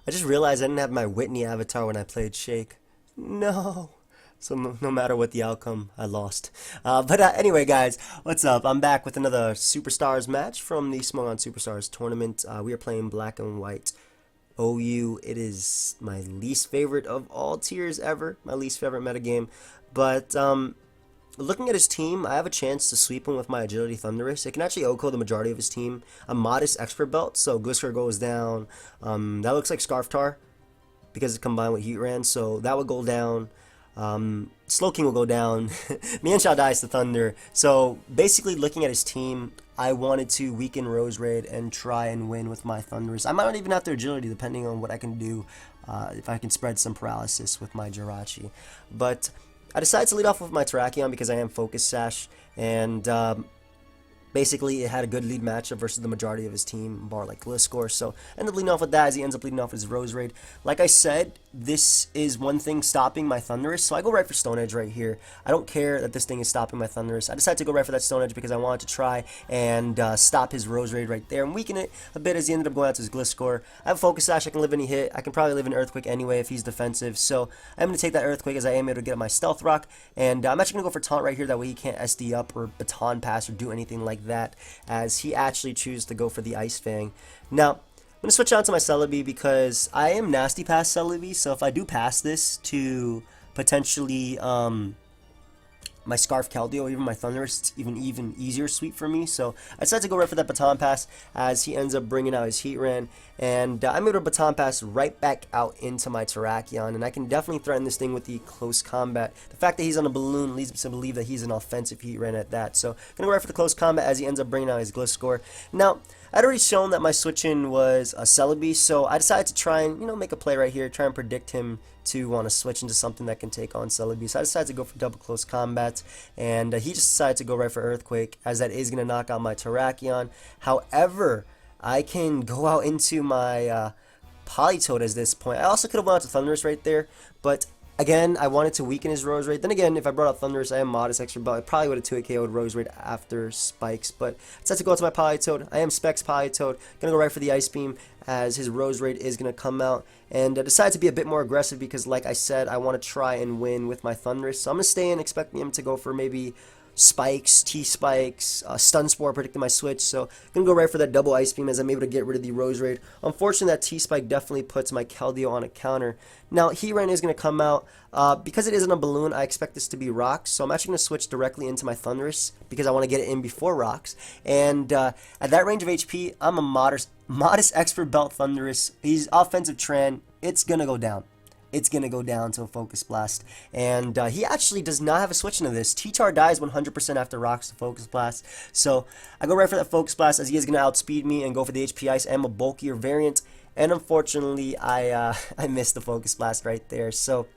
I just realized I didn't have my Whitney avatar when I played Shake. No. So no matter what the outcome, I lost. But anyway, guys, what's up? I'm back with another Superstars match from the Smogon Superstars tournament. We are playing Black and White OU. It is my least favorite of all tiers ever. My least favorite metagame. But looking at his team, I have a chance to sweep him with my Agility Thunderous. It can actually OHKO the majority of his team. A modest expert belt, so Glisker goes down. That looks like Scarf Tar because it's combined with Heat Ran, so that would go down. Slow King will go down. Mienshao dies to Thunder. So basically, looking at his team, I wanted to weaken Rose Raid and try and win with my Thunderous. I might not even have their agility, depending on what I can do. If I can spread some paralysis with my Jirachi. But I decided to lead off with my Terrakion because I am Focus Sash, and basically it had a good lead matchup versus the majority of his team, bar like Gliscor. So I ended up leading off with that as he ends up leading off with his Rose Raid. Like I said, this is one thing stopping my Thunderous, so I go right for Stone Edge right here. I don't care that this thing is stopping my Thunderous. I decided to go right for that Stone Edge because I wanted to try and stop his Rose Raid right there and weaken it a bit as he ended up going out to his Gliscor. I have a Focus Sash, I can live any hit. I can probably live an Earthquake anyway if he's defensive, so I'm going to take that Earthquake as I am able to get my Stealth Rock, and I'm actually going to go for Taunt right here, that way he can't SD up or Baton Pass or do anything like that, as he actually chooses to go for the Ice Fang. Now, I'm going to switch on to my Celebi because I am Nasty Pass Celebi, so if I do pass this to potentially my Scarf Keldeo or even my Thunderous, it's even easier sweep for me. So I decided to go right for that Baton Pass as he ends up bringing out his Heat Ran, and I'm able to Baton Pass right back out into my Terrakion, and I can definitely threaten this thing with the close combat. The fact that he's on a balloon leads me to believe that he's an offensive Heat Ran at that. So I'm gonna go right for the close combat as he ends up bringing out his Gliscor. Now, I'd already shown that my switch-in was a Celebi, so I decided to try and, make a play right here, try and predict him to want to switch into something that can take on Celebi. So I decided to go for double close combat, and he just decided to go right for Earthquake, as that is going to knock out my Terrakion. However, I can go out into my Politoed at this point. I also could have went out to Thunderous right there, but again, I wanted to weaken his Rose Raid. Then again, if I brought out Thunderous, I am modest extra belt. I probably would have 2-hit KO'd Rose Raid after Spikes, but I decided to go out to my Politoed. I am Specs Politoed. Gonna go right for the Ice Beam as his Rose Raid is gonna come out, and I decided to be a bit more aggressive because, like I said, I want to try and win with my Thunderous. So I'm gonna stay in, expecting him to go for maybe Spikes, T-Spikes, Stun Spore, predicting my switch. So I'm going to go right for that double Ice Beam as I'm able to get rid of the Rose Raid. Unfortunately, that T-Spike definitely puts my Keldeo on a counter. Now, Heatran is going to come out. Because it isn't a balloon, I expect this to be Rocks. So I'm actually going to switch directly into my Thunderous because I want to get it in before Rocks. And at that range of HP, I'm a modest expert belt Thunderous. He's offensive Tran. It's going to go down. It's going to go down to a Focus Blast. And he actually does not have a switch into this. T-Char dies 100% after Rocks to Focus Blast. So I go right for that Focus Blast as he is going to outspeed me and go for the HP Ice. I am a bulkier variant. And unfortunately, I missed the Focus Blast right there. So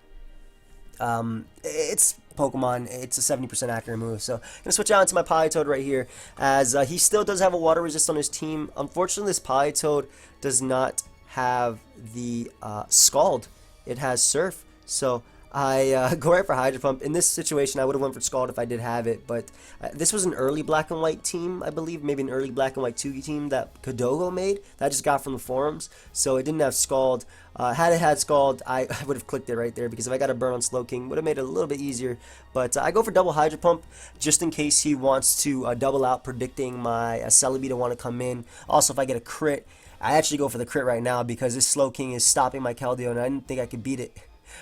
it's Pokemon. It's a 70% accurate move. So I'm going to switch out into my Politoed right here as he still does have a Water Resist on his team. Unfortunately, this Politoed does not have the Scald. It has Surf, so I go right for Hydro Pump. In this situation, I would have went for Scald if I did have it, but this was an early Black and White team, I believe, maybe an early Black and White 2 team that Kadogo made, that I just got from the forums, so it didn't have Scald. Had it had Scald, I would have clicked it right there, because if I got a burn on Slow King, would have made it a little bit easier, but I go for double Hydro Pump, just in case he wants to double out, predicting my Celebi to want to come in. Also, if I get a crit, I actually go for the crit right now because this Slow King is stopping my Keldeo, and I didn't think I could beat it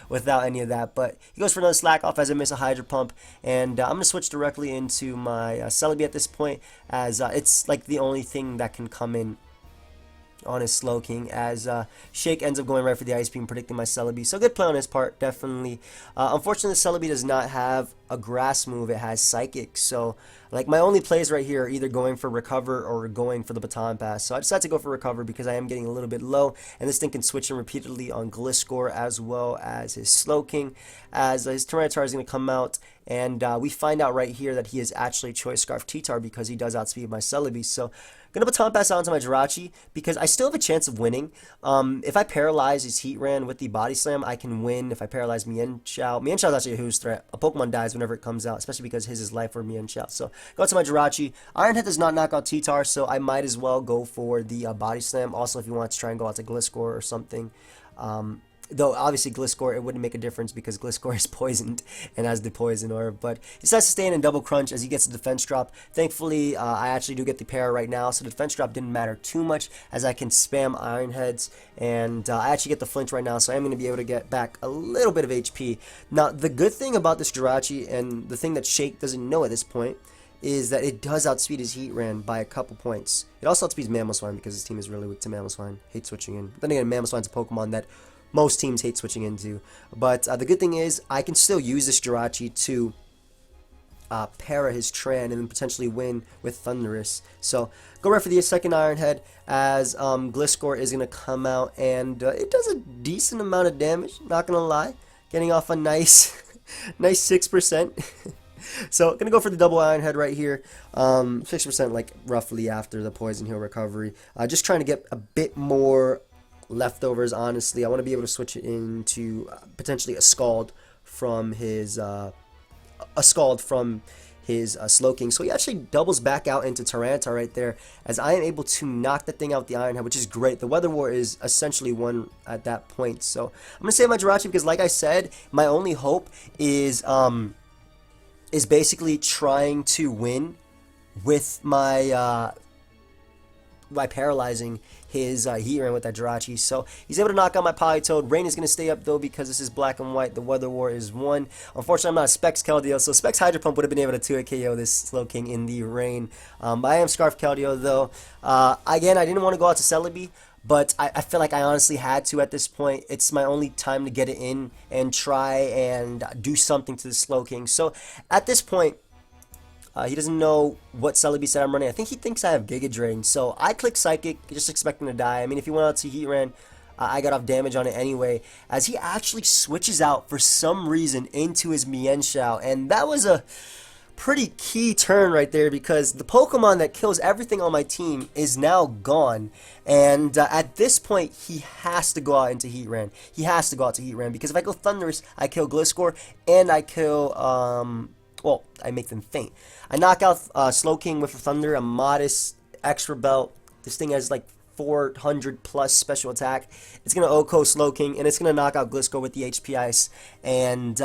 without any of that. But he goes for another Slack Off as I miss a Hydro Pump, and I'm going to switch directly into my Celebi at this point, as it's like the only thing that can come in on his Slow King, as Shake ends up going right for the Ice Beam, predicting my Celebi. So good play on his part, definitely. Unfortunately, Celebi does not have a Grass move. It has Psychic. So, like, my only plays right here are either going for Recover or going for the Baton Pass. So I decided to go for Recover because I am getting a little bit low, and this thing can switch in repeatedly on Gliscor as well as his Slow King, as his Tyranitar is going to come out, and we find out right here that he is actually Choice Scarf T-Tar because he does outspeed my Celebi. So gonna put Taunt Pass onto my Jirachi because I still have a chance of winning. If I paralyze his Heat Ran with the Body Slam, I can win. If I paralyze Mienshao is actually a who's threat. A Pokemon dies whenever it comes out, especially because his is life or Mienshao. So go to my Jirachi. Iron Head does not knock out T-Tar, so I might as well go for the Body Slam. Also, if you want to try and go out to Gliscor or something. Though obviously Gliscor, it wouldn't make a difference because Gliscor is poisoned and has the poison orb. But he decides to stay in and double crunch as he gets the defense drop. Thankfully, I actually do get the para right now, so the defense drop didn't matter too much as I can spam Iron Heads. And I actually get the flinch right now, so I'm going to be able to get back a little bit of HP. Now, the good thing about this Jirachi, and the thing that Shake doesn't know at this point, is that it does outspeed his Heat Ran by a couple points. It also outspeeds Mamoswine because his team is really weak to Mamoswine. Hate switching in. But then again, Mamoswine's a Pokemon that most teams hate switching into. But the good thing is I can still use this Jirachi to para his Tran and then potentially win with Thunderous. So go right for the second Iron Head as Gliscor is going to come out, and it does a decent amount of damage, not going to lie. Getting off a nice, nice 6%. So gonna go for the double Iron Head right here, 6% like roughly after the Poison Heal recovery. Just trying to get a bit more leftovers, honestly. I want to be able to switch it into potentially a Scald from his Slowking. So he actually doubles back out into Tyranitar right there as I am able to knock the thing out the Iron Head, which is great. The Weather War is essentially won at that point. So I'm gonna save my Jirachi because, like I said, my only hope is basically trying to win with my by paralyzing his Heat Ran with that Jirachi. So he's able to knock out my Politoed. Rain is going to stay up though because this is black and white. The Weather War is won. Unfortunately, I'm not a Specs Keldeo, so Specs Hydro Pump would have been able to 2-hit KO this Slowking in the rain. I am Scarf Keldeo though. Again, I didn't want to go out to Celebi, but I feel like I honestly had to at this point. It's my only time to get it in and try and do something to the Slowking. So at this point, he doesn't know what Celebi set I'm running. I think he thinks I have Giga Drain. So I click Psychic, just expecting to die. I mean, if he went out to Heat Ran, I got off damage on it anyway. As he actually switches out for some reason into his Mienshao. And that was a pretty key turn right there because the Pokemon that kills everything on my team is now gone. And at this point, he has to go out into Heat Ran. He has to go out to Heat Ran because if I go Thunderous, I kill Gliscor and I kill... well, I make them faint. I knock out Slowking with Thunder, a modest extra belt. This thing has like 400 plus special attack. It's going to OHKO Slowking, and it's going to knock out Gliscor with the HP Ice. And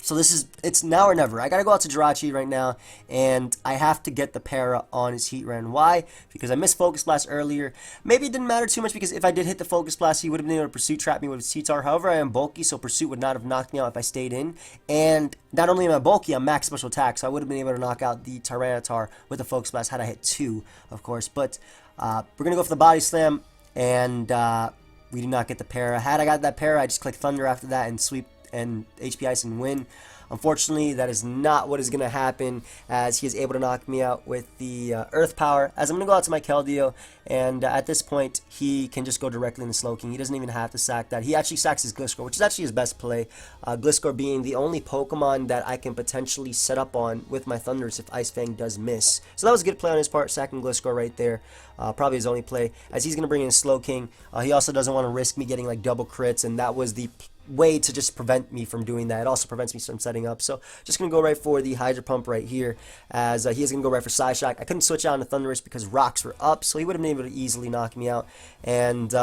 so it's now or never. I got to go out to Jirachi right now, and I have to get the para on his Heat Ran. Why? Because I missed Focus Blast earlier. Maybe it didn't matter too much because if I did hit the Focus Blast, he would have been able to Pursuit Trap me with his T-Tar. However, I am bulky, so Pursuit would not have knocked me out if I stayed in. And not only am I bulky, I'm max special attack, so I would have been able to knock out the Tyranitar with the Focus Blast had I hit 2, of course. But we're going to go for the Body Slam, and we do not get the para. Had I got that para, I just click Thunder after that and sweep and HP Ice and win. Unfortunately, that is not what is going to happen as he is able to knock me out with the Earth Power. As I'm going to go out to my Keldeo, and at this point, he can just go directly into Slowking. He doesn't even have to sack that. He actually sacks his Gliscor, which is actually his best play. Gliscor being the only Pokemon that I can potentially set up on with my Thunders if Ice Fang does miss. So that was a good play on his part, sacking Gliscor right there. Probably his only play, as he's going to bring in Slowking. He also doesn't want to risk me getting like double crits, and that was the way to just prevent me from doing that. It also prevents me from setting up. So just going to go right for the Hydro Pump right here as he is going to go right for Psyshock. I couldn't switch out into Thunderous because rocks were up, so he would have been able to easily knock me out. And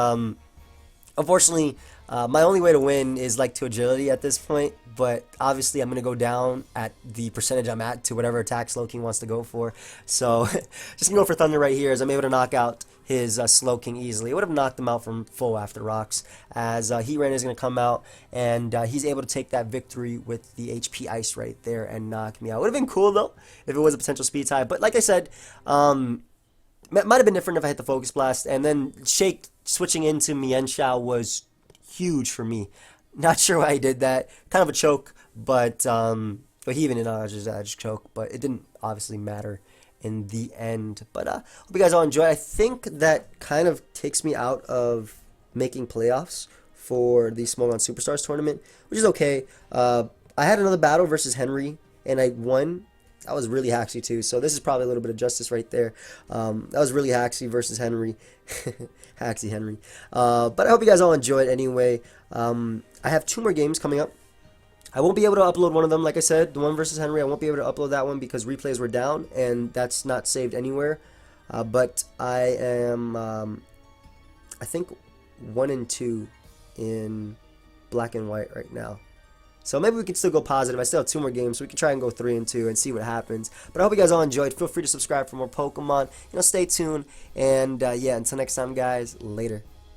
unfortunately, my only way to win is like to agility at this point, but obviously I'm going to go down at the percentage I'm at to whatever attack Slowking wants to go for. So just going to go for Thunder right here as I'm able to knock out his Slowking easily. It would have knocked him out from full after rocks as Heat Ran is going to come out, and he's able to take that victory with the HP Ice right there and knock me out. Would have been cool though if it was a potential speed tie, but like I said, might have been different if I hit the Focus Blast. And then Shake switching into Mienshao was huge for me. Not sure why he did that. Kind of a choke, but he even acknowledged his edge choke, but it didn't obviously matter in the end. But hope you guys all enjoy. I think that kind of takes me out of making playoffs for the Smogon Superstars tournament, which is okay. I had another battle versus Henry, and I won. That was really hacksy too. So this is probably a little bit of justice right there. That was really hacksy versus Henry. Hacksy Henry. But I hope you guys all enjoyed anyway. I have 2 more games coming up. I won't be able to upload one of them, like I said, the one versus Henry. I won't be able to upload that one because replays were down, and that's not saved anywhere. But I am, I think, 1 and 2 in black and white right now. So maybe we can still go positive. I still have 2 more games, so we can try and go 3 and 2 and see what happens. But I hope you guys all enjoyed. Feel free to subscribe for more Pokemon. Stay tuned. And yeah, until next time, guys. Later.